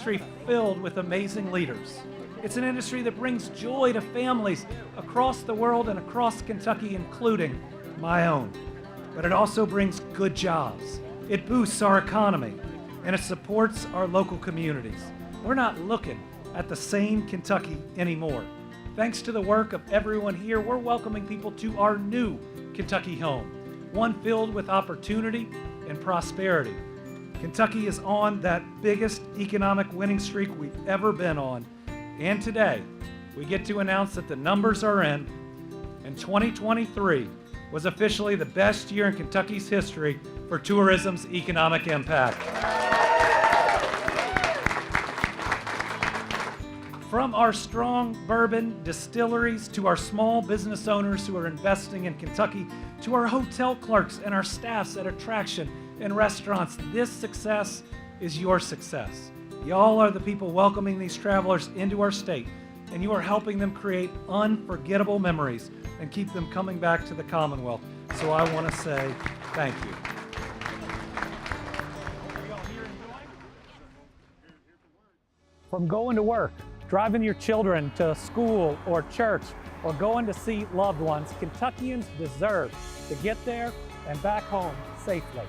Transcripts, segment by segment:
industry filled with amazing leaders. It's an industry that brings joy to families across the world and across Kentucky, including my own. But it also brings good jobs. It boosts our economy, and it supports our local communities. We're not looking at the same Kentucky anymore. Thanks to the work of everyone here, we're welcoming people to our new Kentucky home, one filled with opportunity and prosperity. Kentucky is on that biggest economic winning streak we've ever been on, and today we get to announce that the numbers are in, and 2023 was officially the best year in Kentucky's history for tourism's economic impact. From our strong bourbon distilleries to our small business owners who are investing in Kentucky, to our hotel clerks and our staffs at attraction and restaurants, this success is your success. Y'all are the people welcoming these travelers into our state, and you are helping them create unforgettable memories and keep them coming back to the Commonwealth. So I want to say thank you. From going to work, driving your children to school or church, or going to see loved ones, Kentuckians deserve to get there and back home safely.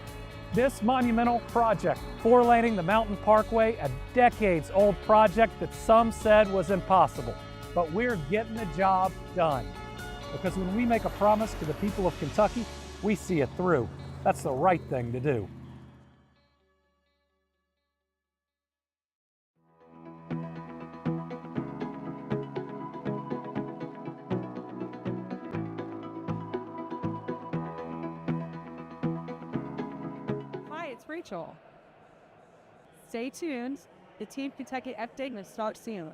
This monumental project, four-laning the Mountain Parkway, a decades-old project that some said was impossible, but we're getting the job done. Because when we make a promise to the people of Kentucky, we see it through. That's the right thing to do. Rachel. Stay tuned. The Team Kentucky update will start soon.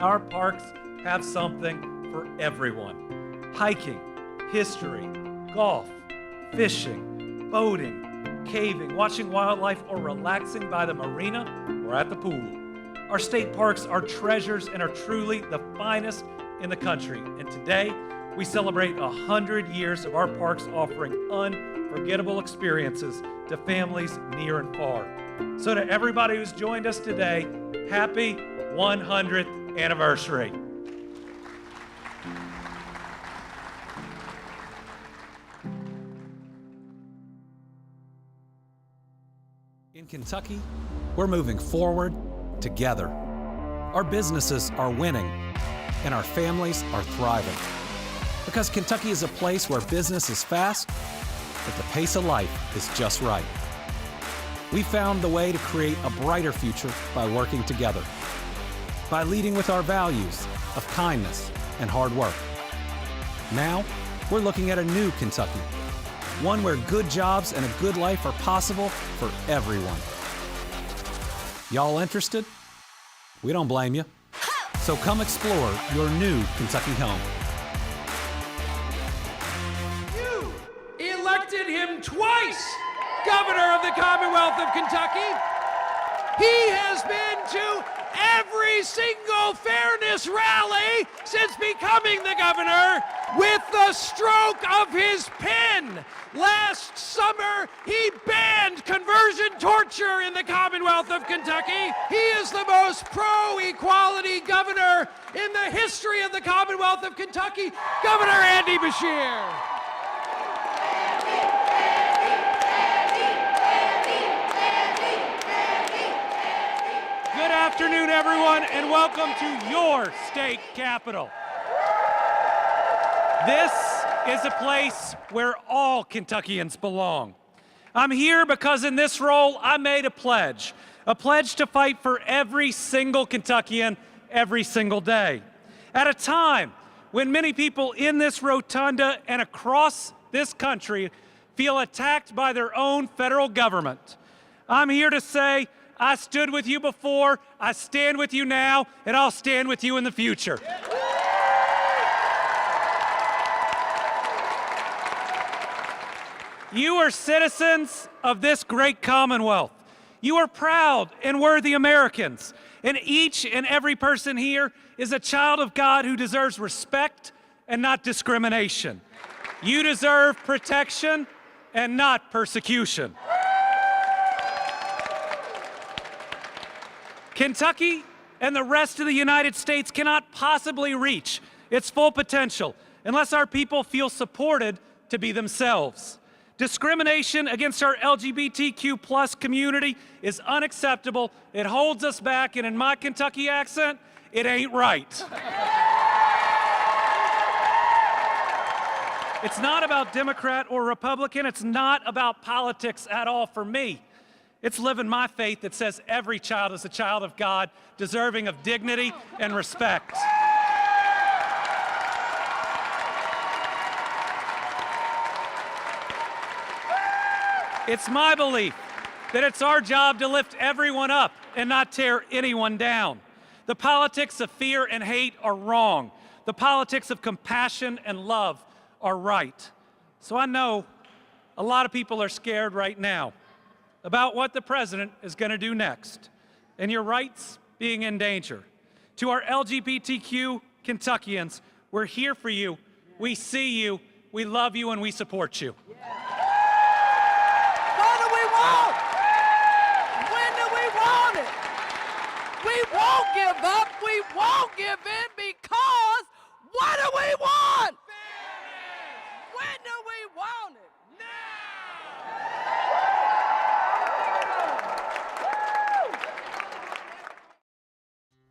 Our parks have something for everyone. Hiking, history, golf, fishing, boating, caving, watching wildlife, or relaxing by the marina or at the pool. Our state parks are treasures and are truly the finest in the country. And today, we celebrate 100 years of our parks offering unforgettable experiences to families near and far. So to everybody who's joined us today, happy 100th anniversary. In Kentucky, we're moving forward together. Our businesses are winning, and our families are thriving. Because Kentucky is a place where business is fast, but the pace of life is just right. We found the way to create a brighter future by working together, by leading with our values of kindness and hard work. Now, we're looking at a new Kentucky, one where good jobs and a good life are possible for everyone. Y'all interested? We don't blame you. So come explore your new Kentucky home. You elected him twice governor of the Commonwealth of Kentucky. He has been to every single fairness rally since becoming the governor with the stroke of his pen. Last summer, he banned conversion torture in the Commonwealth of Kentucky. He is the most pro-equality governor in the history of the Commonwealth of Kentucky, Governor Andy Beshear. Good afternoon, everyone, and welcome to your state capitol. This is a place where all Kentuckians belong. I'm here because in this role, I made a pledge to fight for every single Kentuckian every single day. At a time when many people in this rotunda and across this country feel attacked by their own federal government, I'm here to say, I stood with you before, I stand with you now, and I'll stand with you in the future. You are citizens of this great Commonwealth. You are proud and worthy Americans, and each and every person here is a child of God who deserves respect and not discrimination. You deserve protection and not persecution. Kentucky and the rest of the United States cannot possibly reach its full potential unless our people feel supported to be themselves. Discrimination against our LGBTQ plus community is unacceptable. It holds us back, and in my Kentucky accent, it ain't right. It's not about Democrat or Republican. It's not about politics at all for me. It's living my faith that says every child is a child of God, deserving of dignity and respect. It's my belief that it's our job to lift everyone up and not tear anyone down. The politics of fear and hate are wrong. The politics of compassion and love are right. So I know a lot of people are scared right now about what the president is going to do next, and your rights being in danger. To our LGBTQ Kentuckians, we're here for you, we see you, we love you, and we support you. What do we want? When do we want it? We won't give up, we won't give in, because what do we want? When do we want it?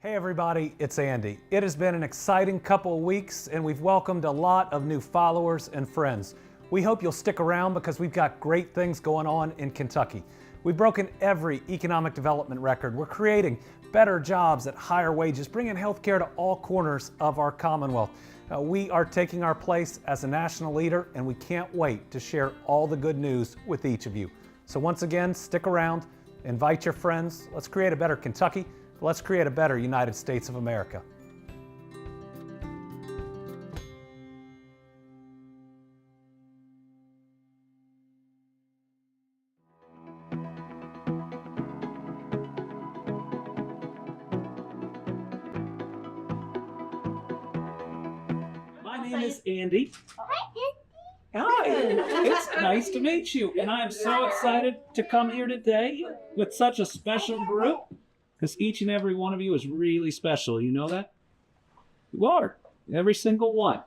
Hey everybody, it's Andy. It has been an exciting couple of weeks and we've welcomed a lot of new followers and friends. We hope you'll stick around because we've got great things going on in Kentucky. We've broken every economic development record. We're creating better jobs at higher wages, bringing healthcare to all corners of our Commonwealth. We are taking our place as a national leader and we can't wait to share all the good news with each of you. So once again, stick around, invite your friends. Let's create a better Kentucky. Let's create a better United States of America. My name is Andy. Hi, it's nice to meet you, and I am so excited to come here today with such a special group, because each and every one of you is really special. You know that? You are, every single one.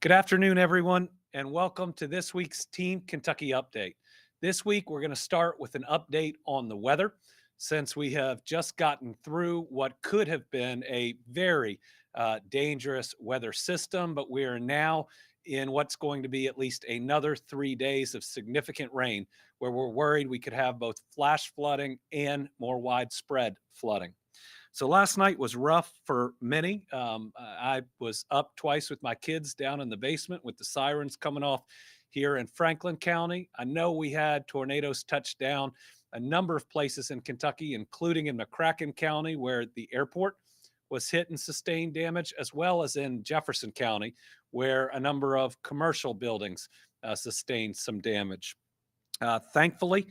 Good afternoon, everyone, and welcome to this week's Team Kentucky Update. This week, we're going to start with an update on the weather, since we have just gotten through what could have been a very dangerous weather system, but we are now in what's going to be at least another 3 days of significant rain, where we're worried we could have both flash flooding and more widespread flooding. So last night was rough for many. I was up twice with my kids down in the basement with the sirens coming off here in Franklin County. I know we had tornadoes touch down a number of places in Kentucky, including in McCracken County, where the airport was hit and sustained damage, as well as in Jefferson County, where a number of commercial buildings sustained some damage. Thankfully,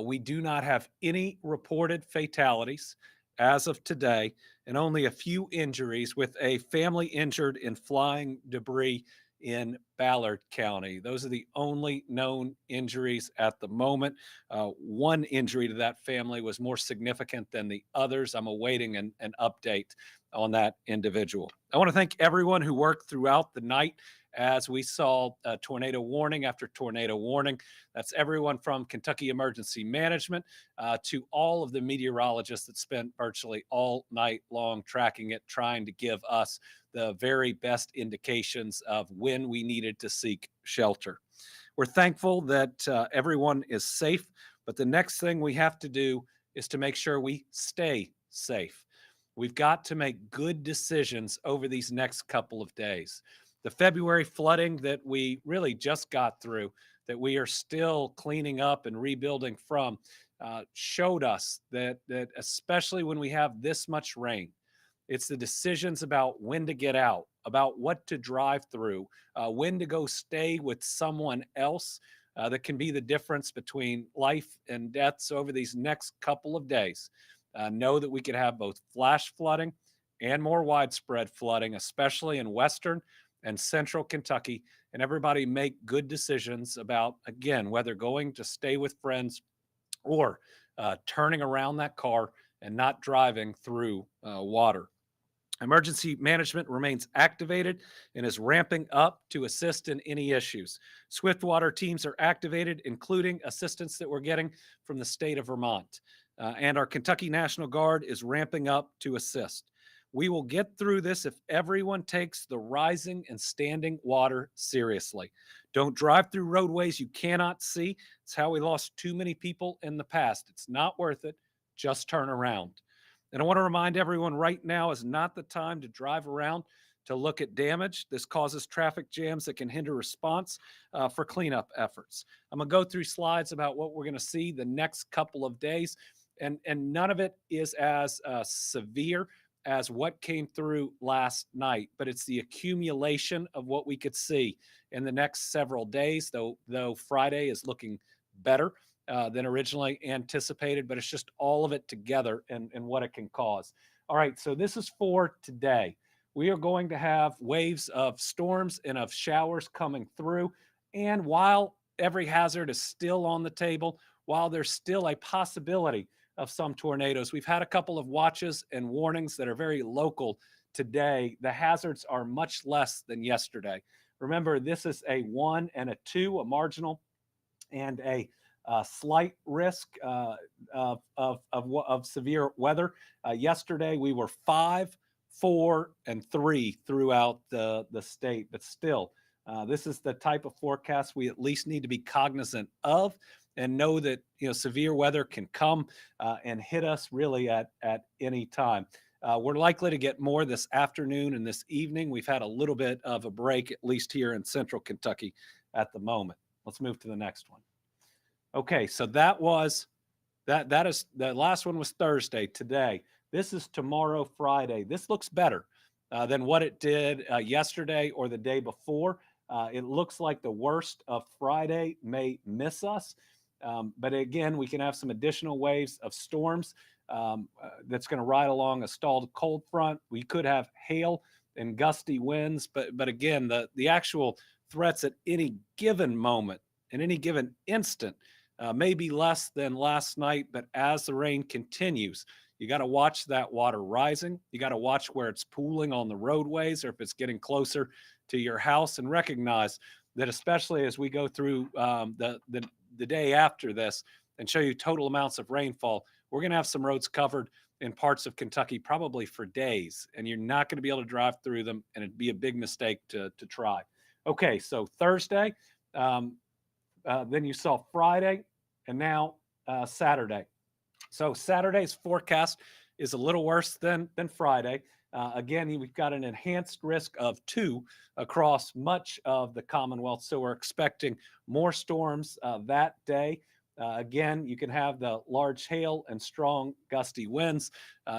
we do not have any reported fatalities as of today, and only a few injuries, with a family injured in flying debris in Ballard County. Those are the only known injuries at the moment. One injury to that family was more significant than the others. I'm awaiting an update on that individual. I want to thank everyone who worked throughout the night as we saw tornado warning after tornado warning. That's everyone from Kentucky Emergency Management to all of the meteorologists that spent virtually all night long tracking it, trying to give us the very best indications of when we needed to seek shelter. We're thankful that everyone is safe, but the next thing we have to do is to make sure we stay safe. We've got to make good decisions over these next couple of days. The February flooding that we really just got through, that we are still cleaning up and rebuilding from, showed us that especially when we have this much rain, it's the decisions about when to get out, about what to drive through, when to go stay with someone else, that can be the difference between life and deaths over these next couple of days. Know that we could have both flash flooding and more widespread flooding, especially in western and central Kentucky, and everybody make good decisions about, again, whether going to stay with friends or turning around that car and not driving through water. Emergency management remains activated and is ramping up to assist in any issues. Swiftwater teams are activated, including assistance that we're getting from the state of Vermont. And our Kentucky National Guard is ramping up to assist. We will get through this if everyone takes the rising and standing water seriously. Don't drive through roadways you cannot see. It's how we lost too many people in the past. It's not worth it. Just turn around. And I want to remind everyone, right now is not the time to drive around to look at damage. This causes traffic jams that can hinder response for cleanup efforts. I'm going to go through slides about what we're going to see the next couple of days, and none of it is as severe as what came through last night, but it's the accumulation of what we could see in the next several days, though Friday is looking better than originally anticipated, but it's just all of it together and what it can cause. All right, so this is for today. We are going to have waves of storms and of showers coming through, and while every hazard is still on the table, while there's still a possibility of some tornadoes, we've had a couple of watches and warnings that are very local today. The hazards are much less than yesterday. Remember, this is a 1 and a 2, a marginal and a slight risk of severe weather. Yesterday, we were 5, 4, and 3 throughout the state, but still, this is the type of forecast we at least need to be cognizant of, and know that severe weather can come and hit us really at any time. We're likely to get more this afternoon and this evening. We've had a little bit of a break, at least here in central Kentucky at the moment. Let's move to the next one. Okay, so that is the last one was Thursday. Today, this is tomorrow, Friday. This looks better than what it did yesterday or the day before. It looks like the worst of Friday may miss us. But again, we can have some additional waves of storms that's going to ride along a stalled cold front. We could have hail and gusty winds, but again, the actual threats at any given moment, in any given instant, may be less than last night. But as the rain continues, you got to watch that water rising. You got to watch where it's pooling on the roadways, or if it's getting closer to your house, and recognize that, especially as we go through the day after this and show you total amounts of rainfall, we're going to have some roads covered in parts of Kentucky probably for days, and you're not going to be able to drive through them, and it'd be a big mistake to try. Okay, so Thursday, then you saw Friday, and now Saturday. So Saturday's forecast is a little worse than Friday. Again, we've got an enhanced risk of 2 across much of the Commonwealth. So we're expecting more storms that day. Again, you can have the large hail and strong gusty winds.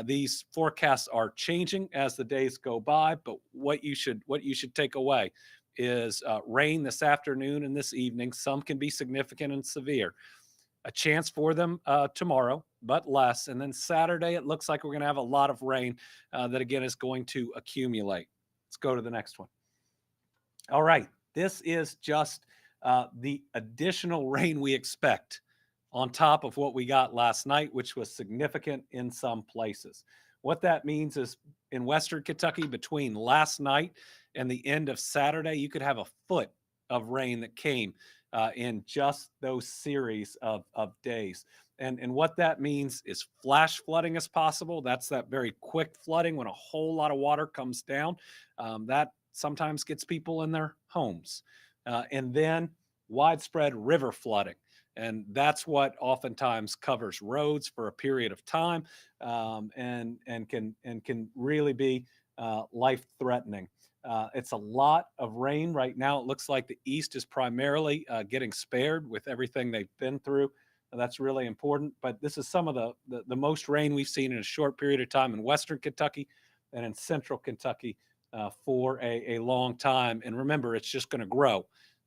These forecasts are changing as the days go by, but what you should take away is rain this afternoon and this evening. Some can be significant and severe. A chance for them tomorrow, but less. And then Saturday, it looks like we're going to have a lot of rain that, again, is going to accumulate. Let's go to the next one. All right. This is just the additional rain we expect on top of what we got last night, which was significant in some places. What that means is in Western Kentucky, between last night and the end of Saturday, you could have a foot of rain that came in just those series of days. And what that means is flash flooding is possible. That's that very quick flooding when a whole lot of water comes down. That sometimes gets people in their homes. And then widespread river flooding. And that's what oftentimes covers roads for a period of time, and can really be life-threatening. It's a lot of rain right now. It looks like the East is primarily getting spared with everything they've been through. That's really important. But this is some of the most rain we've seen in a short period of time in Western Kentucky and in Central Kentucky for a long time. And remember, it's just going to grow.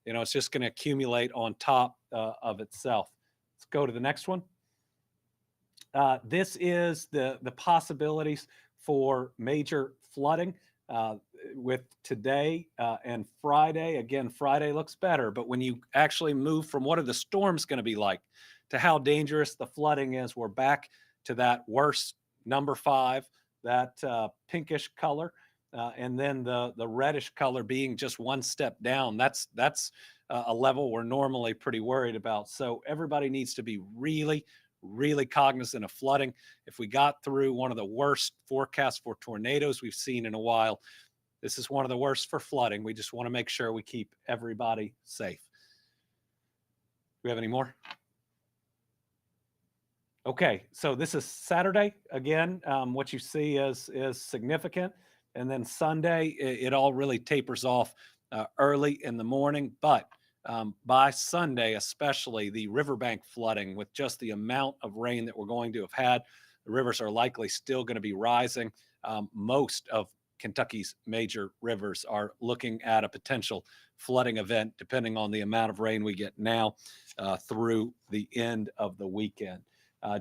It's just going to accumulate on top of itself. Let's go to the next one. This is the possibilities for major flooding with today and Friday. Again, Friday looks better, but when you actually move from what are the storms going to be like to how dangerous the flooding is, we're back to that worst number 5, that pinkish color. And then the reddish color being just one step down. That's a level we're normally pretty worried about. So everybody needs to be really, really cognizant of flooding. If we got through one of the worst forecasts for tornadoes we've seen in a while, this is one of the worst for flooding. We just want to make sure we keep everybody safe. Do we have any more? Okay, so this is Saturday. Again, what you see is significant. And then Sunday, it all really tapers off early in the morning. But by Sunday, especially, the riverbank flooding with just the amount of rain that we're going to have had, the rivers are likely still going to be rising. Most of Kentucky's major rivers are looking at a potential flooding event, depending on the amount of rain we get now through the end of the weekend.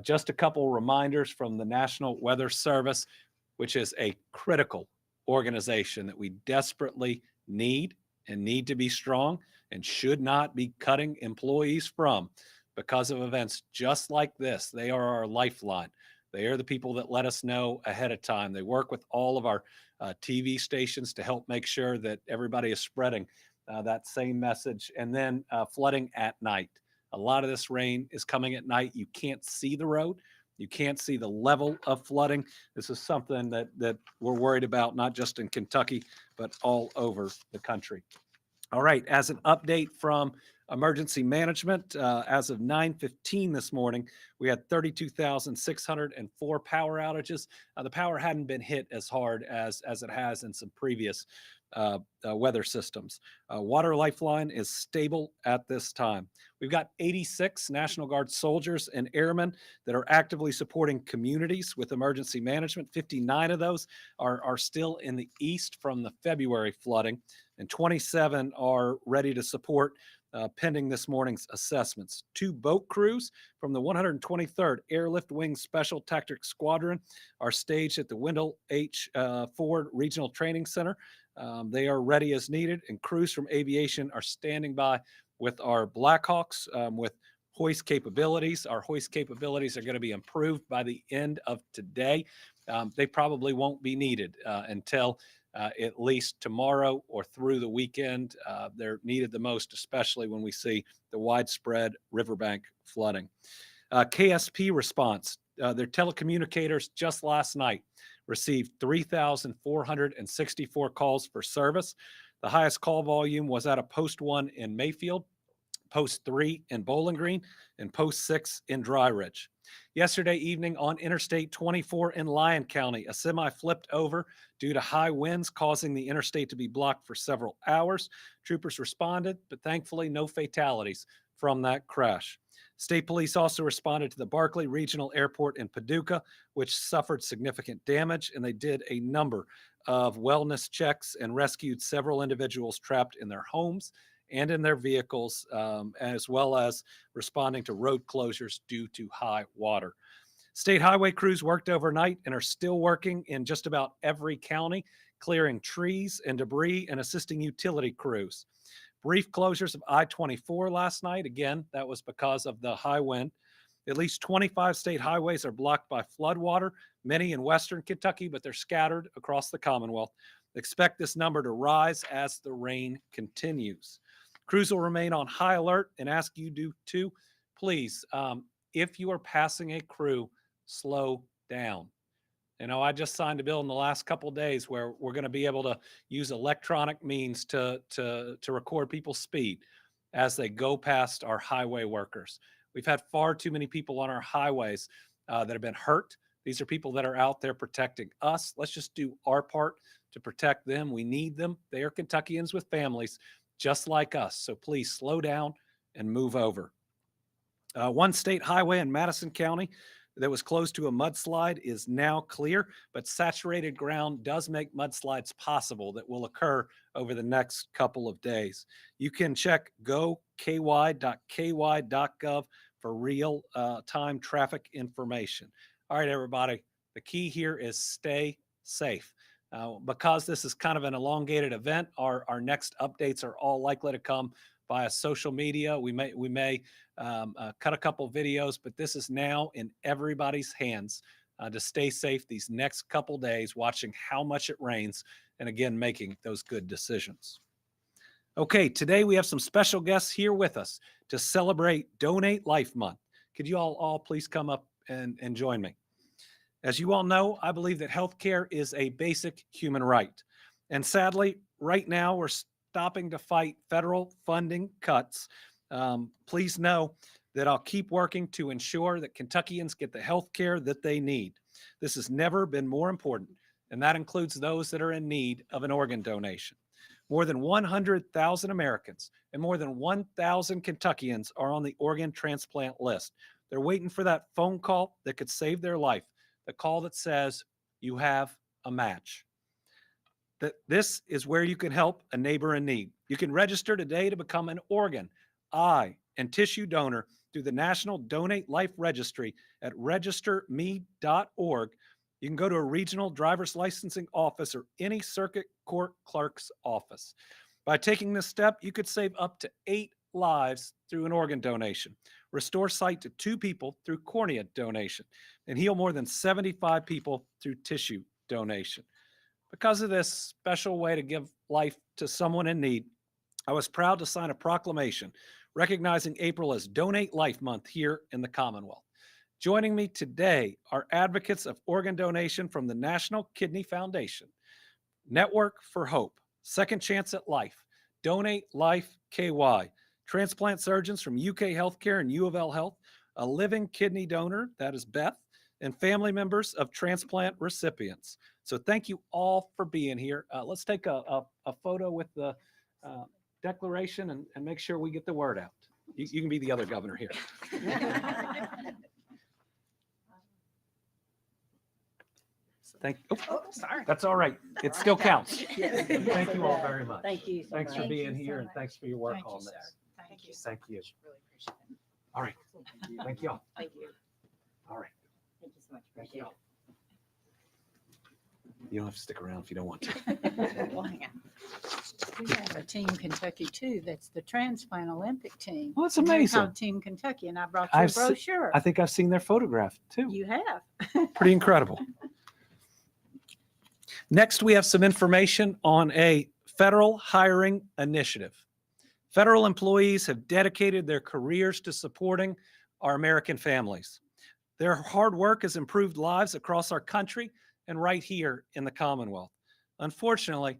Just a couple reminders from the National Weather Service, which is a critical organization that we desperately need to be strong and should not be cutting employees from because of events just like this. They are our lifeline. They are the people that let us know ahead of time. They work with all of our TV stations to help make sure that everybody is spreading that same message. And then flooding at night. A lot of this rain is coming at night. You can't see the road. You can't see the level of flooding. This is something that we're worried about, not just in Kentucky, but all over the country. All right, as an update from emergency management, as of 9:15 this morning, we had 32,604 power outages. The power hadn't been hit as hard as it has in some previous weather systems. Water Lifeline is stable at this time. We've got 86 National Guard soldiers and airmen that are actively supporting communities with emergency management. 59 of those are still in the east from the February flooding, and 27 are ready to support pending this morning's assessments. 2 boat crews from the 123rd Airlift Wing Special Tactics Squadron are staged at the Wendell H. Ford Regional Training Center. They are ready as needed, and crews from aviation are standing by with our Blackhawks with hoist capabilities. Our hoist capabilities are going to be improved by the end of today. They probably won't be needed until at least tomorrow or through the weekend. They're needed the most, especially when we see the widespread riverbank flooding. KSP response. Their telecommunicators just last night received 3,464 calls for service. The highest call volume was at a Post 1 in Mayfield, Post 3 in Bowling Green, and Post 6 in Dry Ridge. Yesterday evening on Interstate 24 in Lyon County, a semi flipped over due to high winds, causing the interstate to be blocked for several hours. Troopers responded, but thankfully no fatalities from that crash. State police also responded to the Barkley Regional Airport in Paducah, which suffered significant damage, and they did a number of wellness checks and rescued several individuals trapped in their homes and in their vehicles, as well as responding to road closures due to high water. State highway crews worked overnight and are still working in just about every county, clearing trees and debris and assisting utility crews. Brief closures of I-24 last night. Again, that was because of the high wind. At least 25 state highways are blocked by floodwater, many in western Kentucky, but they're scattered across the Commonwealth. Expect this number to rise as the rain continues. Crews will remain on high alert and ask you do too. Please, if you are passing a crew, slow down. You know, I just signed a bill in the last couple of days where we're going to be able to use electronic means to record people's speed as they go past our highway workers. We've had far too many people on our highways that have been hurt. These are people that are out there protecting us. Let's just do our part to protect them. We need them. They are Kentuckians with families just like us. So please slow down and move over. One state highway in Madison County that was closed to a mudslide is now clear, but saturated ground does make mudslides possible that will occur over the next couple of days. You can check goky.ky.gov for real-time traffic information. All right, everybody, the key here is stay safe. Because this is kind of an elongated event, our next updates are all likely to come via social media. We may cut a couple videos, but this is now in everybody's hands to stay safe these next couple days, watching how much it rains, and again, making those good decisions. Okay, today we have some special guests here with us to celebrate Donate Life Month. Could you all please come up and join me? As you all know, I believe that healthcare is a basic human right. And sadly, right now we're stopping to fight federal funding cuts. Please know that I'll keep working to ensure that Kentuckians get the health care that they need. This has never been more important, and that includes those that are in need of an organ donation. More than 100,000 Americans and more than 1,000 Kentuckians are on the organ transplant list. They're waiting for that phone call that could save their life, the call that says you have a match. This is where you can help a neighbor in need. You can register today to become an organ, eye, and tissue donor through the National Donate Life Registry at registerme.org. You can go to a regional driver's licensing office or any circuit court clerk's office. By taking this step, you could save up to 8 lives through an organ donation, restore sight to 2 people through cornea donation, and heal more than 75 people through tissue donation. Because of this special way to give life to someone in need, I was proud to sign a proclamation recognizing April as Donate Life Month here in the Commonwealth. Joining me today are advocates of organ donation from the National Kidney Foundation, Network for Hope, Second Chance at Life, Donate Life KY, transplant surgeons from UK Healthcare and U of L Health, a living kidney donor, that is Beth, and family members of transplant recipients. So thank you all for being here. Let's take a photo with the declaration and make sure we get the word out. You can be the other governor here. Sorry. That's all right. It still counts. Thank you all very much. Thank you. Thanks for being here and thanks for your work on this. Thank you. Thank you. Really appreciate it. All right. Thank you all. Thank you. All right. Thank you so much. Thank Appreciate you. You don't have to stick around if you don't want to. it. Well, hang on. We have a Team Kentucky too. That's the transplant Olympic team. Oh, that's And they're amazing. called Team Kentucky, and I brought you a I've se- brochure. I think I've seen their photograph too. You have. Pretty incredible. Next, we have some information on a federal hiring initiative. Federal employees have dedicated their careers to supporting our American families. Their hard work has improved lives across our country and right here in the Commonwealth. Unfortunately,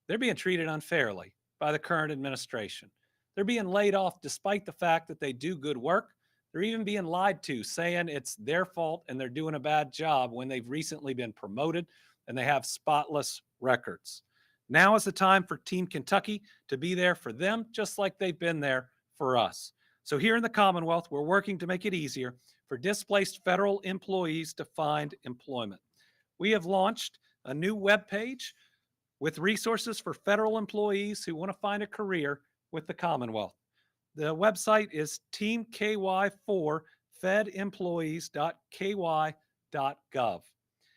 they're being treated unfairly by the current administration. They're being laid off despite the fact that they do good work. They're even being lied to, saying it's their fault and they're doing a bad job when they've recently been promoted and they have spotless records. Now is the time for Team Kentucky to be there for them, just like they've been there for us. So here in the Commonwealth, we're working to make it easier for displaced federal employees to find employment. We have launched a new webpage with resources for federal employees who want to find a career with the Commonwealth. The website is teamky4fedemployees.ky.gov.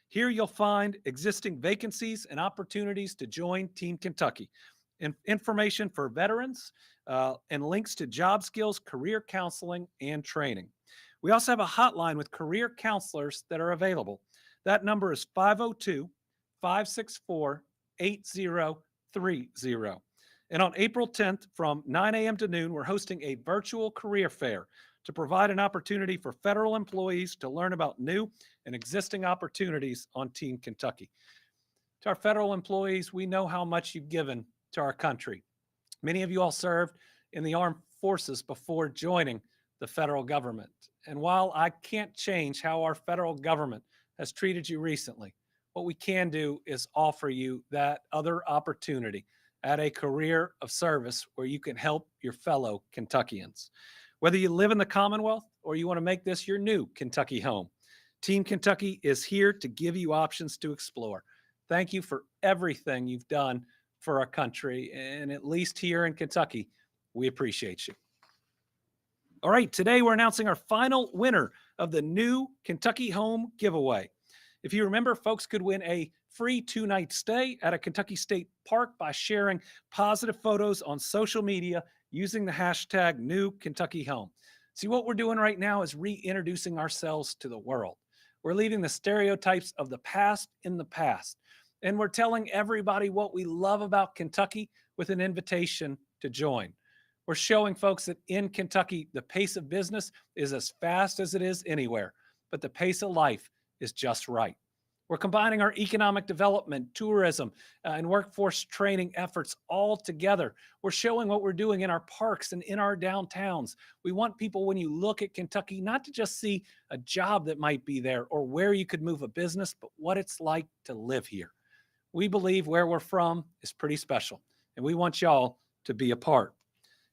Here you'll find existing vacancies and opportunities to join Team Kentucky, information for veterans, and links to job skills, career counseling, and training. We also have a hotline with career counselors that are available. That number is 502-564-8030. And on April 10th from 9 a.m. to noon, we're hosting a virtual career fair to provide an opportunity for federal employees to learn about new and existing opportunities on Team Kentucky. To our federal employees, we know how much you've given to our country. Many of you all served in the armed forces before joining the federal government. And while I can't change how our federal government has treated you recently, what we can do is offer you that other opportunity at a career of service where you can help your fellow Kentuckians. Whether you live in the Commonwealth or you want to make this your new Kentucky home, Team Kentucky is here to give you options to explore. Thank you for everything you've done for our country, and at least here in Kentucky, we appreciate you. All right, today we're announcing our final winner of the new Kentucky Home giveaway. If you remember, folks could win a free 2-night stay at a Kentucky State Park by sharing positive photos on social media using the hashtag #NewKentuckyHome. See, what we're doing right now is reintroducing ourselves to the world. We're leaving the stereotypes of the past in the past, and we're telling everybody what we love about Kentucky with an invitation to join. We're showing folks that in Kentucky, the pace of business is as fast as it is anywhere, but the pace of life is just right. We're combining our economic development, tourism, and workforce training efforts all together. We're showing what we're doing in our parks and in our downtowns. We want people, when you look at Kentucky, not to just see a job that might be there or where you could move a business, but what it's like to live here. We believe where we're from is pretty special, and we want y'all to be a part.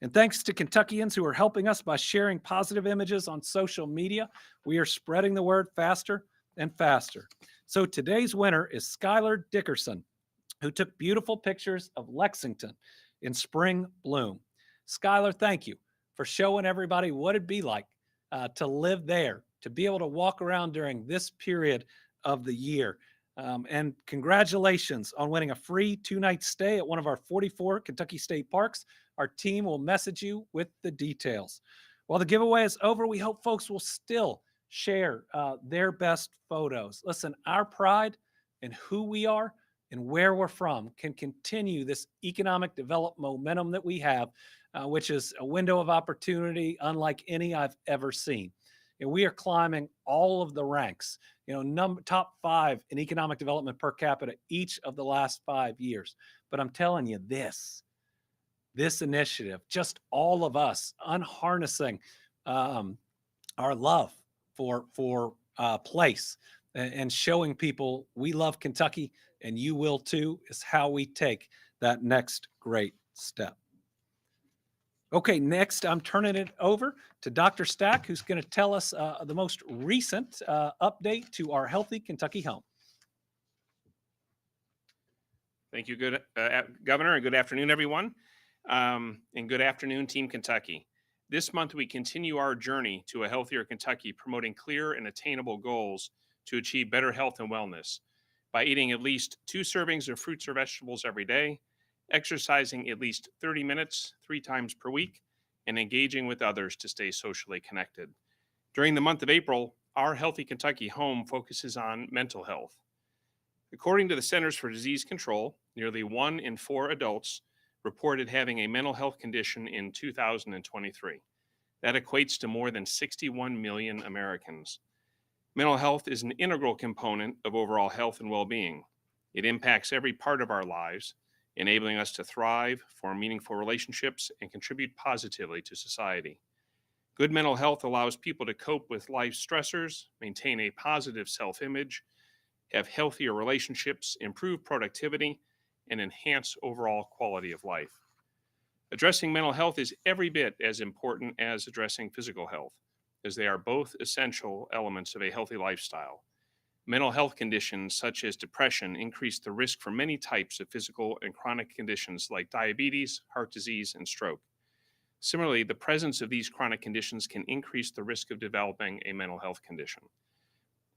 And thanks to Kentuckians who are helping us by sharing positive images on social media, we are spreading the word faster and faster. So today's winner is Skylar Dickerson, who took beautiful pictures of Lexington in spring bloom. Skylar, thank you for showing everybody what it'd be like to live there, to be able to walk around during this period of the year. And congratulations on winning a free 2-night stay at one of our 44 Kentucky State Parks. Our team will message you with the details. While the giveaway is over, we hope folks will still share their best photos. Listen, our pride in who we are and where we're from can continue this economic development momentum that we have, which is a window of opportunity unlike any I've ever seen. And we are climbing all of the ranks, top 5 in economic development per capita each of the last 5 years. But I'm telling you this initiative, just all of us unharnessing our love for place and showing people we love Kentucky and you will too, is how we take that next great step. Okay, next I'm turning it over to Dr. Stack, who's going to tell us the most recent update to our Healthy Kentucky Home. Thank you, Governor, and good afternoon, everyone, and good afternoon, Team Kentucky. This month, we continue our journey to a healthier Kentucky, promoting clear and attainable goals to achieve better health and wellness by eating at least 2 servings of fruits or vegetables every day, exercising at least 30 minutes 3 times per week, and engaging with others to stay socially connected. During the month of April, our Healthy Kentucky Home focuses on mental health. According to the Centers for Disease Control, nearly 1 in 4 adults reported having a mental health condition in 2023. That equates to more than 61 million Americans. Mental health is an integral component of overall health and well-being. It impacts every part of our lives, enabling us to thrive, form meaningful relationships, and contribute positively to society. Good mental health allows people to cope with life's stressors, maintain a positive self-image, have healthier relationships, improve productivity, and enhance overall quality of life. Addressing mental health is every bit as important as addressing physical health, as they are both essential elements of a healthy lifestyle. Mental health conditions such as depression increase the risk for many types of physical and chronic conditions like diabetes, heart disease, and stroke. Similarly, the presence of these chronic conditions can increase the risk of developing a mental health condition.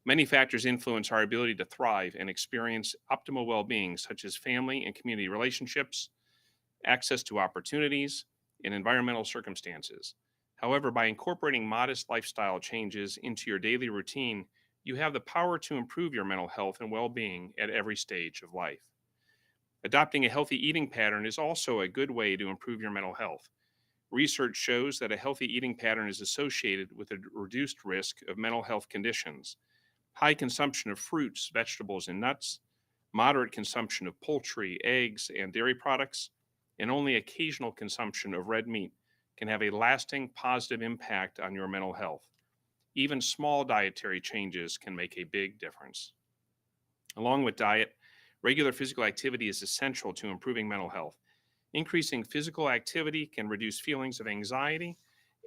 Many factors influence our ability to thrive and experience optimal well-being, such as family and community relationships, access to opportunities, and environmental circumstances. However, by incorporating modest lifestyle changes into your daily routine, you have the power to improve your mental health and well-being at every stage of life. Adopting a healthy eating pattern is also a good way to improve your mental health. Research shows that a healthy eating pattern is associated with a reduced risk of mental health conditions. High consumption of fruits, vegetables, and nuts, moderate consumption of poultry, eggs, and dairy products, and only occasional consumption of red meat can have a lasting positive impact on your mental health. Even small dietary changes can make a big difference. Along with diet, regular physical activity is essential to improving mental health. Increasing physical activity can reduce feelings of anxiety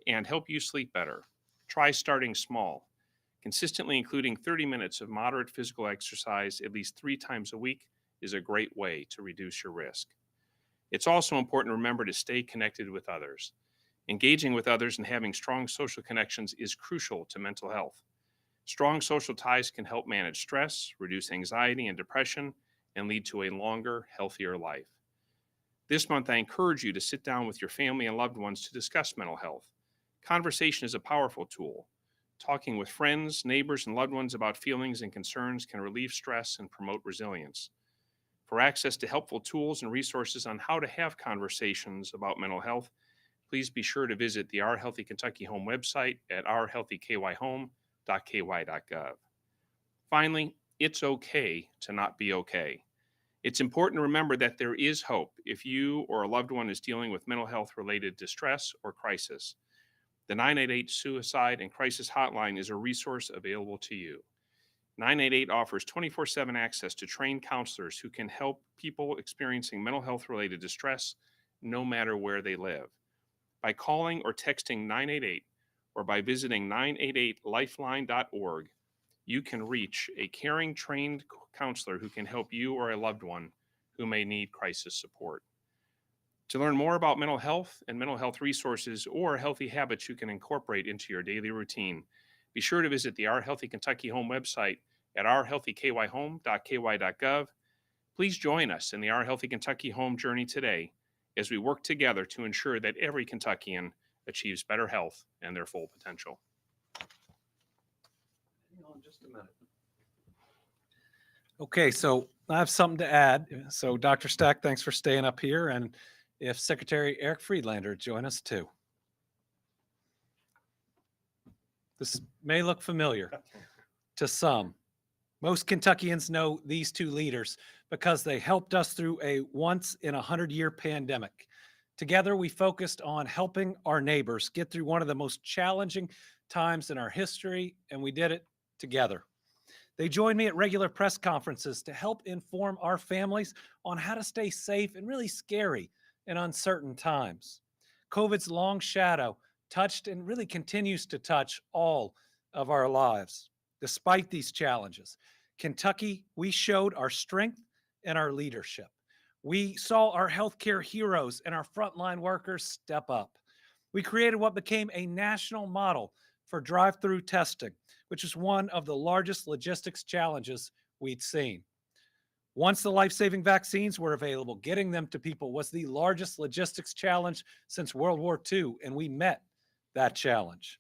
and help you sleep better. Try starting small. Consistently including 30 minutes of moderate physical exercise at least 3 times a week is a great way to reduce your risk. It's also important to remember to stay connected with others. Engaging with others and having strong social connections is crucial to mental health. Strong social ties can help manage stress, reduce anxiety and depression, and lead to a longer, healthier life. This month, I encourage you to sit down with your family and loved ones to discuss mental health. Conversation is a powerful tool. Talking with friends, neighbors, and loved ones about feelings and concerns can relieve stress and promote resilience. For access to helpful tools and resources on how to have conversations about mental health, please be sure to visit the Our Healthy Kentucky Home website at ourhealthykyhome.ky.gov. Finally, it's okay to not be okay. It's important to remember that there is hope if you or a loved one is dealing with mental health-related distress or crisis. The 988 Suicide and Crisis Hotline is a resource available to you. 988 offers 24/7 access to trained counselors who can help people experiencing mental health-related distress no matter where they live. By calling or texting 988 or by visiting 988lifeline.org, you can reach a caring, trained counselor who can help you or a loved one who may need crisis support. To learn more about mental health and mental health resources or healthy habits you can incorporate into your daily routine, be sure to visit the Our Healthy Kentucky Home website at ourhealthykyhome.ky.gov. Please join us in the Our Healthy Kentucky Home journey today as we work together to ensure that every Kentuckian achieves better health and their full potential. Hang on just a minute. Okay, so I have something to add. So Dr. Stack, thanks for staying up here. And if Secretary Eric Friedlander join us too. This may look familiar to some. Most Kentuckians know these two leaders because they helped us through a once-in-a-100-year pandemic. Together, we focused on helping our neighbors get through one of the most challenging times in our history, and we did it together. They joined me at regular press conferences to help inform our families on how to stay safe in really scary and uncertain times. COVID's long shadow touched and really continues to touch all of our lives. Despite these challenges, Kentucky, we showed our strength and our leadership. We saw our healthcare heroes and our frontline workers step up. We created what became a national model for drive-through testing, which is one of the largest logistics challenges we'd seen. Once the life-saving vaccines were available, getting them to people was the largest logistics challenge since World War II, and we met that challenge.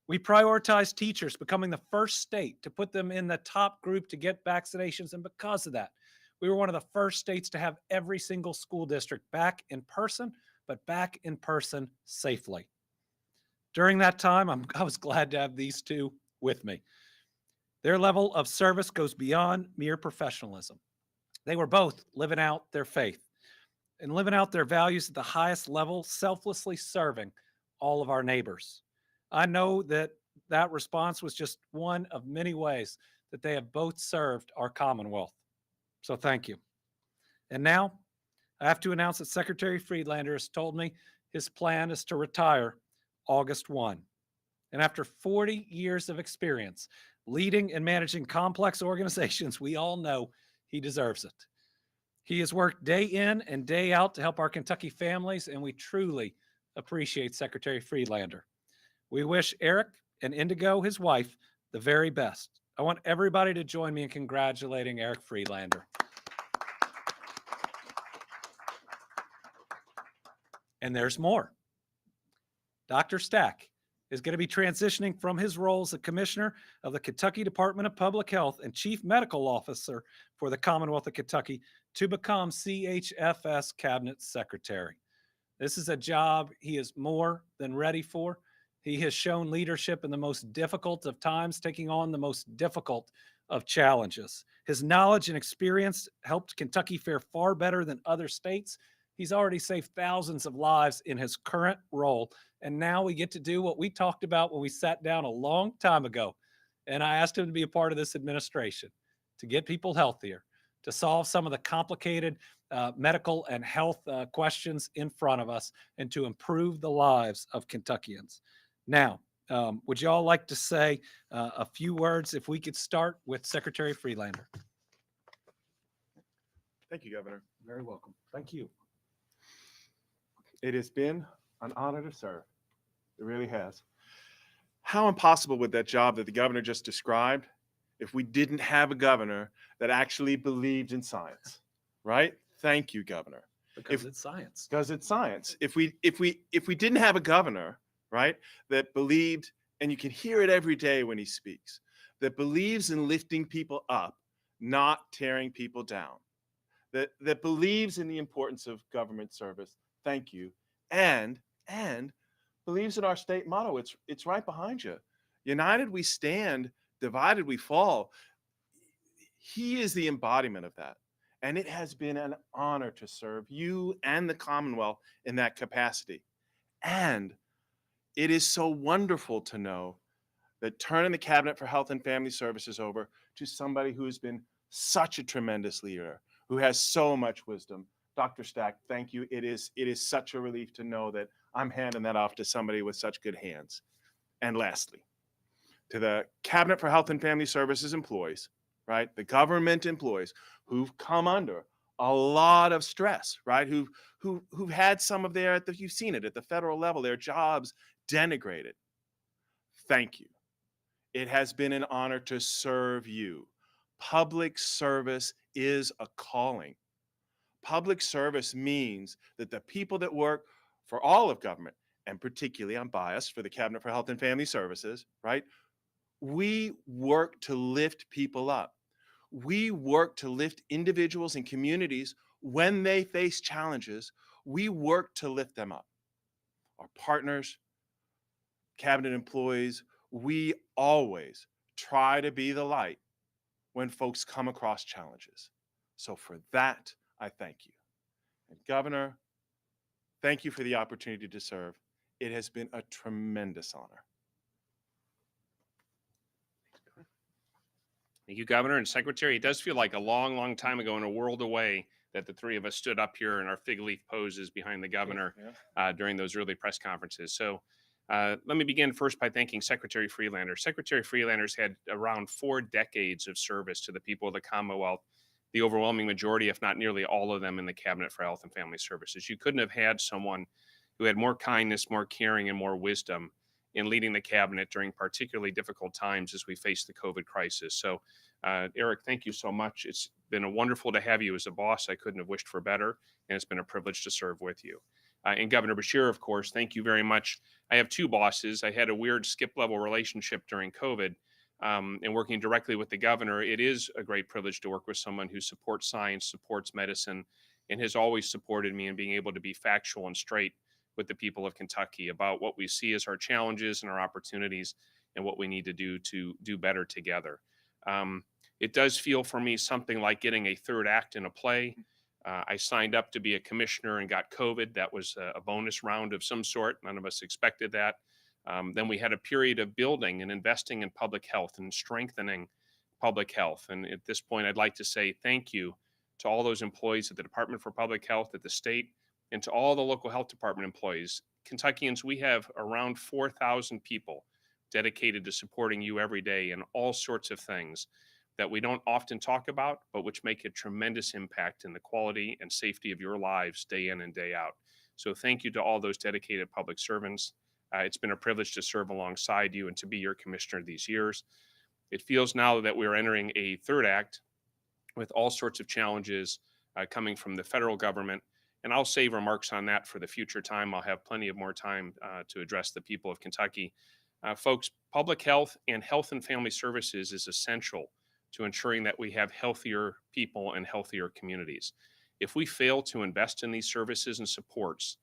We prioritized teachers, becoming the first state to put them in the top group to get vaccinations. And because of that, we were one of the first states to have every single school district back in person, but back in person safely. During that time, I was glad to have these two with me. Their level of service goes beyond mere professionalism. They were both living out their faith and living out their values at the highest level, selflessly serving all of our neighbors. I know that that response was just one of many ways that they have both served our Commonwealth. So thank you. And now I have to announce that Secretary Friedlander has told me his plan is to retire August 1. And after 40 years of experience leading and managing complex organizations, we all know he deserves it. He has worked day in and day out to help our Kentucky families, and we truly appreciate Secretary Friedlander. We wish Eric and Indigo, his wife, the very best. I want everybody to join me in congratulating Eric Friedlander. And there's more. Dr. Stack is going to be transitioning from his role as the Commissioner of the Kentucky Department of Public Health and Chief Medical Officer for the Commonwealth of Kentucky to become CHFS Cabinet Secretary. This is a job he is more than ready for. He has shown leadership in the most difficult of times, taking on the most difficult of challenges. His knowledge and experience helped Kentucky fare far better than other states. He's already saved thousands of lives in his current role. And now we get to do what we talked about when we sat down a long time ago. And I asked him to be a part of this administration, to get people healthier, to solve some of the complicated medical and health questions in front of us, and to improve the lives of Kentuckians. Now, would you all like to say a few words? If we could start with Secretary Friedlander. Thank you, Governor. Very welcome. Thank you. It has been an honor to serve. It really has. How impossible would that job that the governor just described if we didn't have a governor that actually believed in science, right? Thank you, Governor. Because it's science. Because it's science. If we didn't have a governor, right, that believed, and you can hear it every day when he speaks, that believes in lifting people up, not tearing people down, that believes in the importance of government service, thank you, and believes in our state motto. It's right behind you. United we stand, divided we fall. He is the embodiment of that. And it has been an honor to serve you and the Commonwealth in that capacity. And it is so wonderful to know that turning the Cabinet for Health and Family Services over to somebody who has been such a tremendous leader, who has so much wisdom. Dr. Stack, thank you. It is such a relief to know that I'm handing that off to somebody with such good hands. And lastly, to the Cabinet for Health and Family Services employees, right? The government employees who've come under a lot of stress, right? Who've had some of their, you've seen it at the federal level, their jobs denigrated. Thank you. It has been an honor to serve you. Public service is a calling. Public service means that the people that work for all of government, and particularly I'm biased for the Cabinet for Health and Family Services, right? We work to lift people up. We work to lift individuals and communities when they face challenges. We work to lift them up. Our partners, cabinet employees, we always try to be the light when folks come across challenges. So for that, I thank you. And Governor, thank you for the opportunity to serve. It has been a tremendous honor. Thank you, Governor and Secretary. It does feel like a long, long time ago and a world away that the three of us stood up here in our fig leaf poses behind the governor during those early press conferences. So let me begin first by thanking Secretary Friedlander. Secretary Friedlander's had around 4 decades of service to the people of the Commonwealth, the overwhelming majority, if not nearly all of them, in the Cabinet for Health and Family Services. You couldn't have had someone who had more kindness, more caring, and more wisdom in leading the cabinet during particularly difficult times as we face the COVID crisis. So, Eric, thank you so much. It's been wonderful to have you as a boss. I couldn't have wished for better, and it's been a privilege to serve with you. And Governor Beshear, of course, thank you very much. I have two bosses. I had a weird skip level relationship during COVID. And working directly with the governor, it is a great privilege to work with someone who supports science, supports medicine, and has always supported me in being able to be factual and straight with the people of Kentucky about what we see as our challenges and our opportunities and what we need to do better together. It does feel for me something like getting a third act in a play. I signed up to be a commissioner and got COVID. That was a bonus round of some sort. None of us expected that. Then we had a period of building and investing in public health and strengthening public health. And at this point, I'd like to say thank you to all those employees at the Department for Public Health, at the state, and to all the local health department employees. Kentuckians, we have around 4,000 people dedicated to supporting you every day in all sorts of things that we don't often talk about, but which make a tremendous impact in the quality and safety of your lives day in and day out. So thank you to all those dedicated public servants. It's been a privilege to serve alongside you and to be your commissioner these years. It feels now that we're entering a third act with all sorts of challenges coming from the federal government. And I'll save remarks on that for the future time. I'll have plenty of more time to address the people of Kentucky. Folks, public health and health and family services is essential to ensuring that we have healthier people and healthier communities. If we fail to invest in these services and supports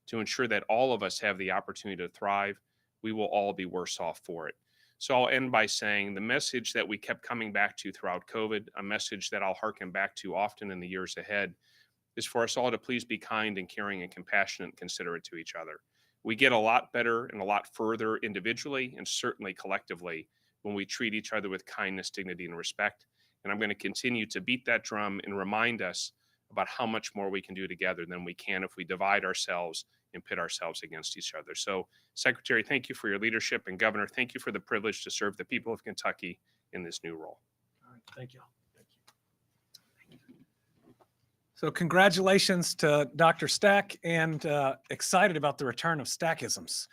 to ensure that all of us have the opportunity to thrive, we will all be worse off for it. So I'll end by saying the message that we kept coming back to throughout COVID, a message that I'll hearken back to often in the years ahead, is for us all to please be kind and caring and compassionate and considerate to each other. We get a lot better and a lot further individually and certainly collectively when we treat each other with kindness, dignity, and respect. And I'm going to continue to beat that drum and remind us about how much more we can do together than we can if we divide ourselves and pit ourselves against each other. So, Secretary, thank you for your leadership, and Governor, thank you for the privilege to serve the people of Kentucky in this new role. All right, thank you. So congratulations to Dr. Stack, and excited about the return of Stackisms.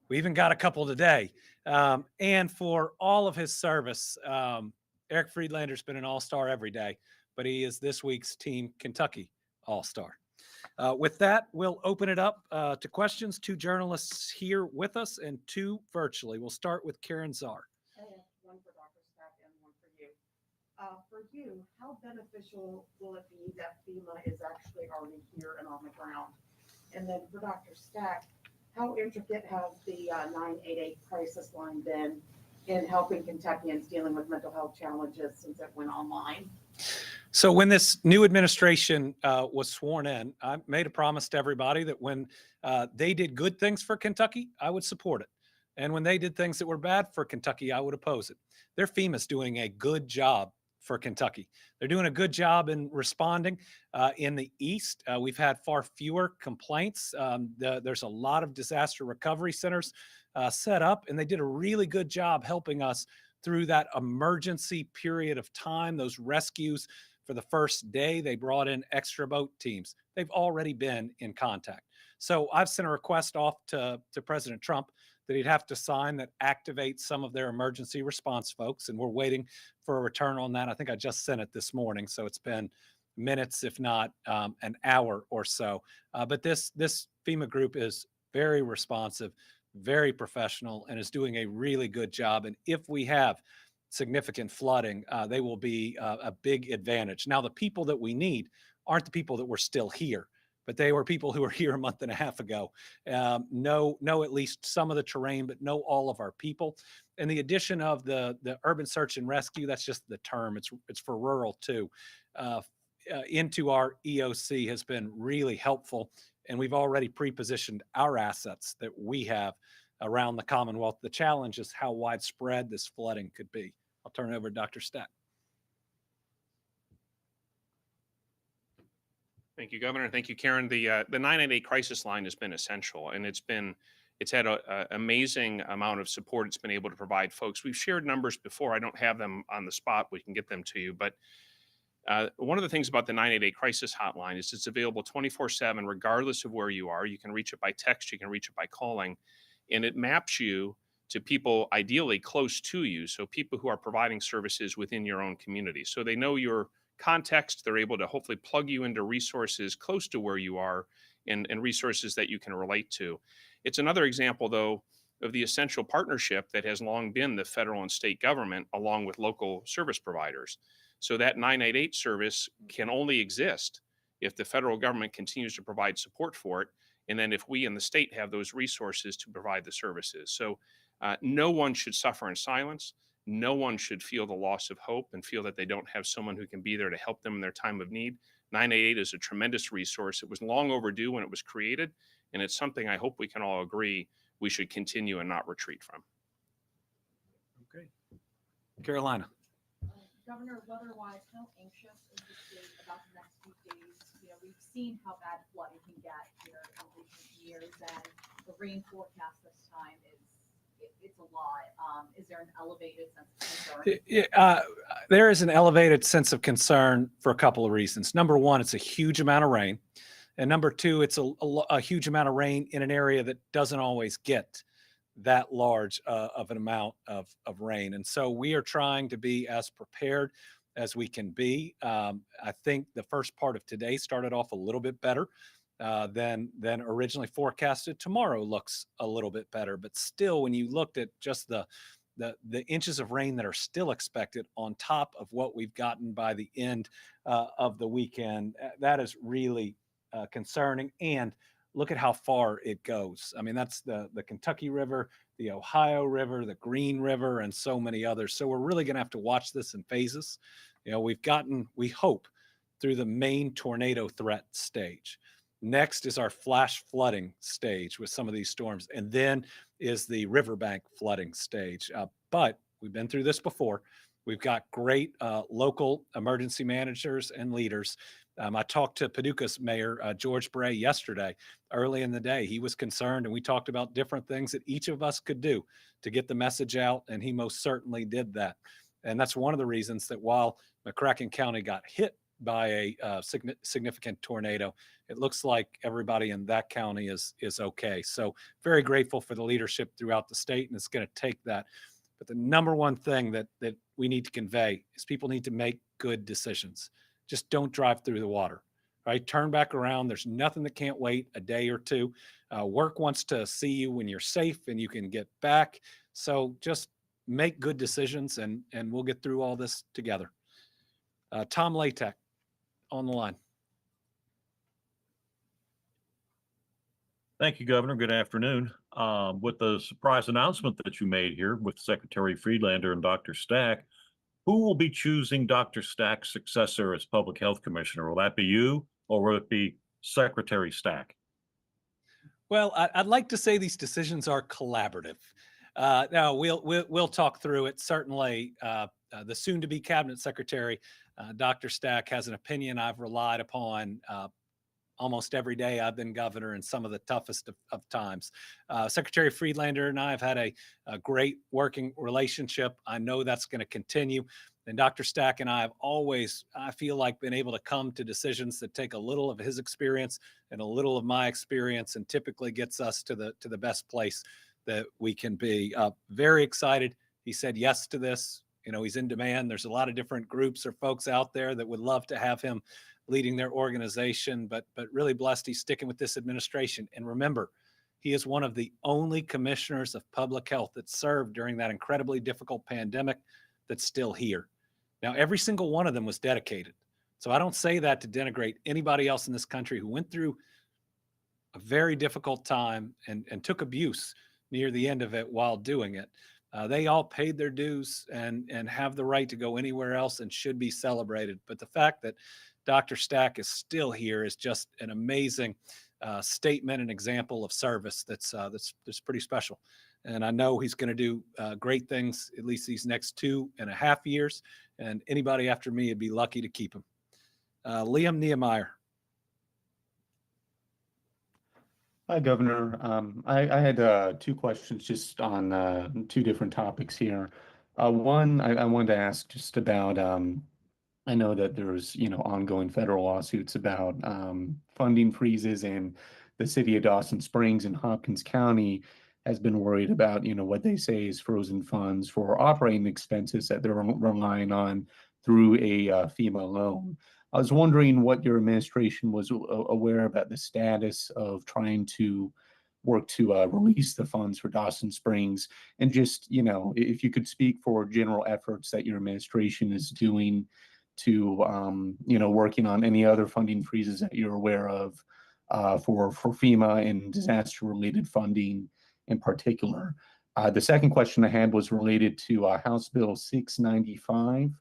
We even got a couple today. And for all of his service, Eric Friedlander's been an all-star every day, but he is this week's Team Kentucky all-star. With that, we'll open it up to questions. 2 journalists here with us and 2 virtually. We'll start with Karen Czar. I have one for Dr. Stack and one for you. For you, how beneficial will it be that FEMA is actually already here and on the ground? And then for Dr. Stack, how intricate has the 988 crisis line been in helping Kentuckians dealing with mental health challenges since it went online? So when this new administration was sworn in, I made a promise to everybody that when they did good things for Kentucky, I would support it. And when they did things that were bad for Kentucky, I would oppose it. Their FEMA's doing a good job for Kentucky. They're doing a good job in responding. In the East, we've had far fewer complaints. There's a lot of disaster recovery centers set up, and they did a really good job helping us through that emergency period of time, those rescues. For the first day, they brought in extra boat teams. They've already been in contact. So I've sent a request off to President Trump that he'd have to sign that activates some of their emergency response folks, and we're waiting for a return on that. I think I just sent it this morning, so it's been minutes, if not an hour or so. But this FEMA group is very responsive, very professional, and is doing a really good job. And if we have significant flooding, they will be a big advantage. Now, the people that we need aren't the people that were still here, but they were people who were here a month and a half ago. Know at least some of the terrain, but know all of our people. And the addition of the urban search and rescue, that's just the term. It's for rural too. Into our EOC has been really helpful. And we've already pre-positioned our assets that we have around the Commonwealth. The challenge is how widespread this flooding could be. I'll turn it over to Dr. Stack. Thank you, Governor. Thank you, Karen. The 988 crisis line has been essential, and it's had an amazing amount of support it's been able to provide folks. We've shared numbers before. I don't have them on the spot. We can get them to you. But one of the things about the 988 crisis hotline is it's available 24/7, regardless of where you are. You can reach it by text. You can reach it by calling. And it maps you to people ideally close to you. So people who are providing services within your own community. So they know your context. They're able to hopefully plug you into resources close to where you are and resources that you can relate to. It's another example, though, of the essential partnership that has long been the federal and state government along with local service providers. So that 988 service can only exist if the federal government continues to provide support for it, and then if we in the state have those resources to provide the services. So no one should suffer in silence. No one should feel the loss of hope and feel that they don't have someone who can be there to help them in their time of need. 988 is a tremendous resource. It was long overdue when it was created, and it's something I hope we can all agree we should continue and not retreat from. Okay. Carolina. Governor, weather-wise, how anxious is the state about the next few days? You know, we've seen how bad flooding can get here in recent years, and the rain forecast this time it's a lot. Is there an elevated sense of concern? There is an elevated sense of concern for a couple of reasons. Number one, it's a huge amount of rain. And number two, it's a huge amount of rain in an area that doesn't always get that large of an amount of rain. And so we are trying to be as prepared as we can be. I think the first part of today started off a little bit better than originally forecasted. Tomorrow looks a little bit better, but still, when you looked at just the inches of rain that are still expected on top of what we've gotten by the end of the weekend, that is really concerning. And look at how far it goes. I mean, that's the Kentucky River, the Ohio River, the Green River, and so many others. So we're really going to have to watch this in phases. You know, we've gotten, we hope, through the main tornado threat stage. Next is our flash flooding stage with some of these storms, and then is the riverbank flooding stage. But we've been through this before. We've got great local emergency managers and leaders. I talked to Paducah's mayor, George Bray, yesterday, early in the day. He was concerned, and we talked about different things that each of us could do to get the message out, and he most certainly did that. And that's one of the reasons that while McCracken County got hit by a significant tornado, it looks like everybody in that county is okay. So very grateful for the leadership throughout the state, and it's going to take that. But the number one thing that we need to convey is people need to make good decisions. Just don't drive through the water, right? Turn back around. There's nothing that can't wait a day or two. Work wants to see you when you're safe and you can get back. So just make good decisions, and we'll get through all this together. Tom Latek on the line. Thank you, Governor. Good afternoon. With the surprise announcement that you made here with Secretary Friedlander and Dr. Stack, who will be choosing Dr. Stack's successor as Public Health Commissioner? Will that be you, or will it be Secretary Stack? Well, I'd like to say these decisions are collaborative. Now we'll talk through it. Certainly, the soon-to-be Cabinet Secretary, Dr. Stack, has an opinion I've relied upon almost every day I've been governor in some of the toughest of times. Secretary Friedlander and I have had a great working relationship. I know that's going to continue. And Dr. Stack and I have always, I feel like, been able to come to decisions that take a little of his experience and a little of my experience, and typically gets us to the best place that we can be. Very excited. He said yes to this. You know, he's in demand. There's a lot of different groups or folks out there that would love to have him leading their organization, but really blessed he's sticking with this administration. And remember, he is one of the only commissioners of public health that served during that incredibly difficult pandemic that's still here. Now, every single one of them was dedicated. So I don't say that to denigrate anybody else in this country who went through a very difficult time and took abuse near the end of it while doing it. They all paid their dues and have the right to go anywhere else and should be celebrated. But the fact that Dr. Stack is still here is just an amazing statement and example of service that's pretty special. And I know he's going to do great things, at least these next 2.5 years. And anybody after me would be lucky to keep him. Liam Niemeyer. Hi, Governor. I had 2 questions just on 2 different topics here. One, I wanted to ask just about, I know that there's, ongoing federal lawsuits about funding freezes, and the city of Dawson Springs and Hopkins County has been worried about, what they say is frozen funds for operating expenses that they're relying on through a FEMA loan. I was wondering what your administration was aware about the status of trying to work to release the funds for Dawson Springs, and just, if you could speak for general efforts that your administration is doing to, working on any other funding freezes that you're aware of for FEMA and disaster-related funding in particular. The second question I had was related to House Bill 695.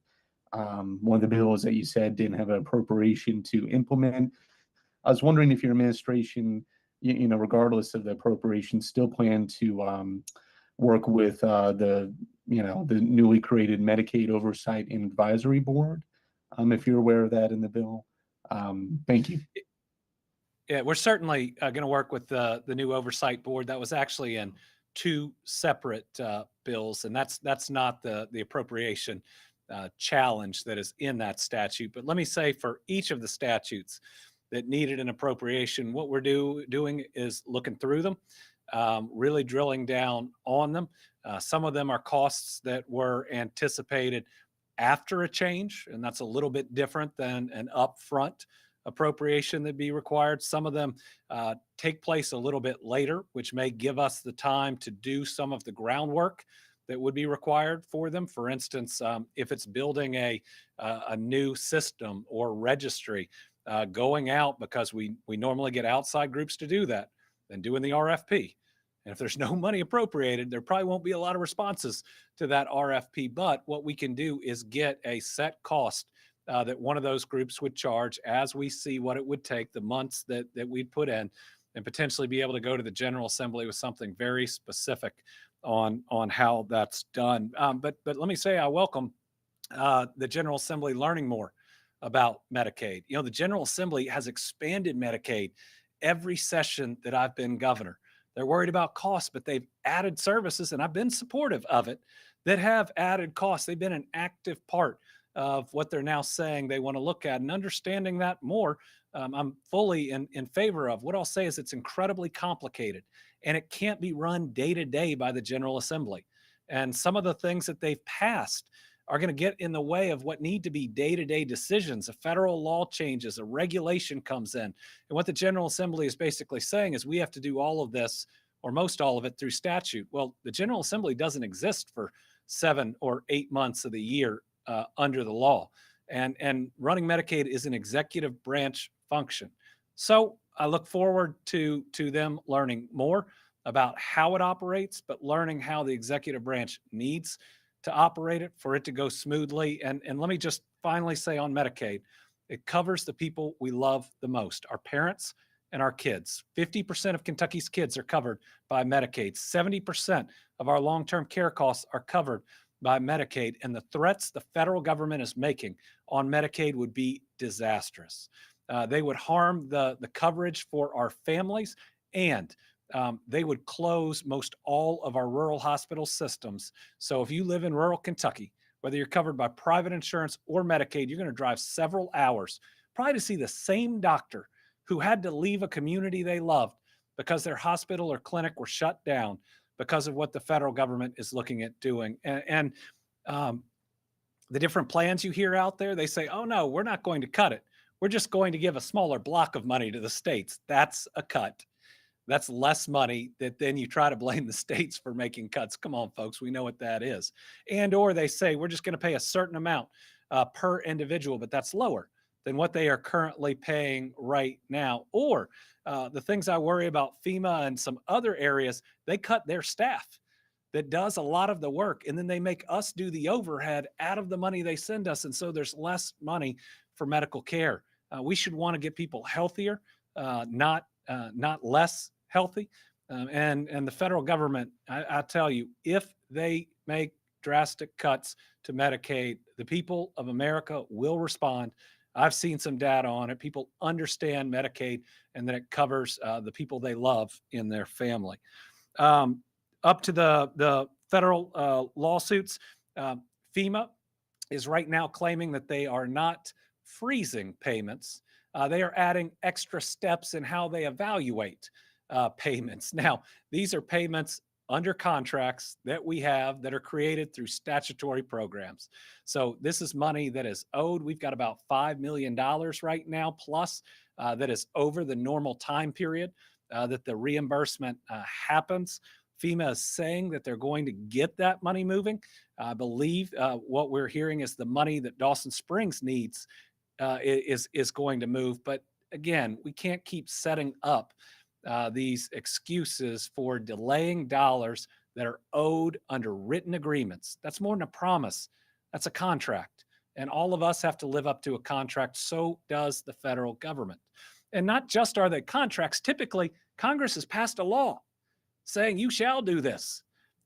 One of the bills that you said didn't have an appropriation to implement. I was wondering if your administration, regardless of the appropriation, still plan to work with the newly created Medicaid Oversight and Advisory Board, if you're aware of that in the bill. Thank you. Yeah, we're certainly going to work with the new oversight board. That was actually in two separate bills, and that's not the appropriation challenge that is in that statute. But let me say, for each of the statutes that needed an appropriation, what we're doing is looking through them, really drilling down on them. Some of them are costs that were anticipated after a change, and that's a little bit different than an upfront appropriation that'd be required. Some of them take place a little bit later, which may give us the time to do some of the groundwork that would be required for them. For instance, if it's building a new system or registry, going out, because we normally get outside groups to do that, then doing the RFP. And if there's no money appropriated, there probably won't be a lot of responses to that RFP. But what we can do is get a set cost that one of those groups would charge as we see what it would take, the months that we'd put in, and potentially be able to go to the General Assembly with something very specific on how that's done. But let me say, I welcome the General Assembly learning more about Medicaid. The General Assembly has expanded Medicaid every session that I've been governor. They're worried about costs, but they've added services, and I've been supportive of it, that have added costs. They've been an active part of what they're now saying they want to look at, and understanding that more. I'm fully in favor of. What I'll say is it's incredibly complicated, and it can't be run day to day by the General Assembly. And some of the things that they've passed are going to get in the way of what need to be day-to-day decisions. A federal law changes, a regulation comes in. And what the General Assembly is basically saying is we have to do all of this, or most all of it, through statute. Well, the General Assembly doesn't exist for 7 or 8 months of the year under the law. And running Medicaid is an executive branch function. So I look forward to them learning more about how it operates, but learning how the executive branch needs to operate it for it to go smoothly. And let me just finally say on Medicaid, it covers the people we love the most, our parents and our kids. 50% of Kentucky's kids are covered by Medicaid. 70% of our long-term care costs are covered by Medicaid. And the threats the federal government is making on Medicaid would be disastrous. They would harm the coverage for our families, and they would close most all of our rural hospital systems. So if you live in rural Kentucky, whether you're covered by private insurance or Medicaid, you're going to drive several hours, probably to see the same doctor who had to leave a community they loved because their hospital or clinic were shut down because of what the federal government is looking at doing. And the different plans you hear out there, they say, oh no, we're not going to cut it. We're just going to give a smaller block of money to the states. That's a cut. That's less money that then you try to blame the states for making cuts. Come on, folks, we know what that is. And or they say we're just going to pay a certain amount per individual, but that's lower than what they are currently paying right now. Or the things I worry about FEMA and some other areas, they cut their staff that does a lot of the work, and then they make us do the overhead out of the money they send us. And so there's less money for medical care. We should want to get people healthier, not less healthy. And the federal government, I tell you, if they make drastic cuts to Medicaid, the people of America will respond. I've seen some data on it. People understand Medicaid and that it covers the people they love in their family. Up to the federal lawsuits, FEMA is right now claiming that they are not freezing payments. They are adding extra steps in how they evaluate payments. Now, these are payments under contracts that we have that are created through statutory programs. So this is money that is owed. We've got about $5 million right now, plus that is over the normal time period that the reimbursement happens. FEMA is saying that they're going to get that money moving. I believe what we're hearing is the money that Dawson Springs needs is going to move. But again, we can't keep setting up these excuses for delaying dollars that are owed under written agreements. That's more than a promise. That's a contract. And all of us have to live up to a contract. So does the federal government. And not just are they contracts, typically Congress has passed a law saying you shall do this.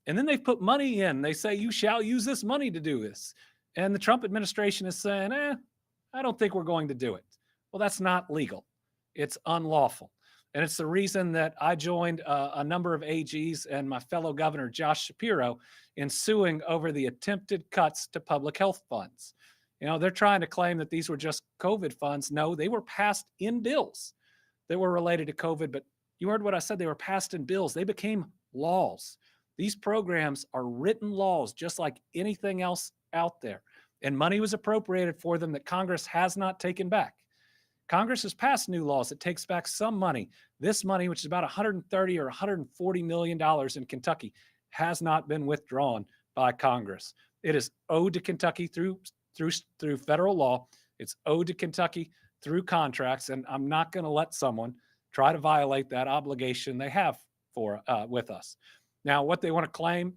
And then they've put money in. They say you shall use this money to do this. And the Trump administration is saying, I don't think we're going to do it. Well, that's not legal. It's unlawful. And it's the reason that I joined a number of AGs and my fellow governor, Josh Shapiro, in suing over the attempted cuts to public health funds. You know, they're trying to claim that these were just COVID funds. No, they were passed in bills that were related to COVID. But you heard what I said. They were passed in bills. They became laws. These programs are written laws, just like anything else out there. And money was appropriated for them that Congress has not taken back. Congress has passed new laws that takes back some money. This money, which is about $130 or $140 million in Kentucky, has not been withdrawn by Congress. It is owed to Kentucky through federal law. It's owed to Kentucky through contracts, and I'm not going to let someone try to violate that obligation they have with us. Now, what they want to claim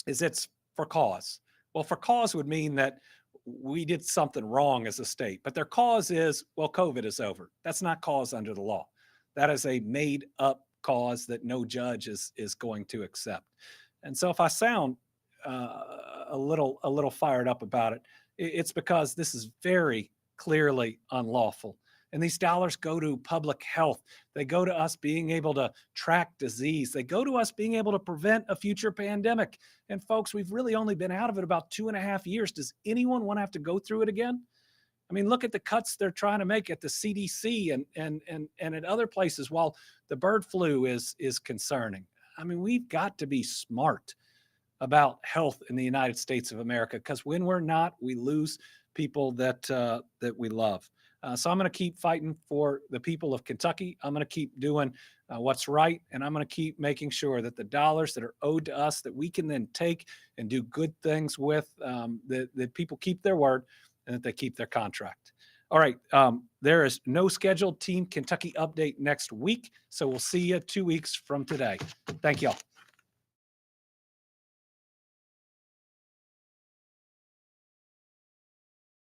is it's for cause. Well, for cause would mean that we did something wrong as a state, but their cause is, well, COVID is over. That's not cause under the law. That is a made up cause that no judge is going to accept. And so if I sound a little fired up about it, it's because this is very clearly unlawful. And these dollars go to public health. They go to us being able to track disease. They go to us being able to prevent a future pandemic. And folks, we've really only been out of it about 2.5 years. Does anyone want to have to go through it again? I mean, look at the cuts they're trying to make at the CDC and at other places while the bird flu is concerning. I mean, we've got to be smart about health in the United States of America, because when we're not, we lose people that we love. So I'm going to keep fighting for the people of Kentucky. I'm going to keep doing what's right, and I'm going to keep making sure that the dollars that are owed to us that we can then take and do good things with, that people keep their word and that they keep their contract. All right, there is no scheduled Team Kentucky update next week, so we'll see you 2 weeks from today. Thank you all.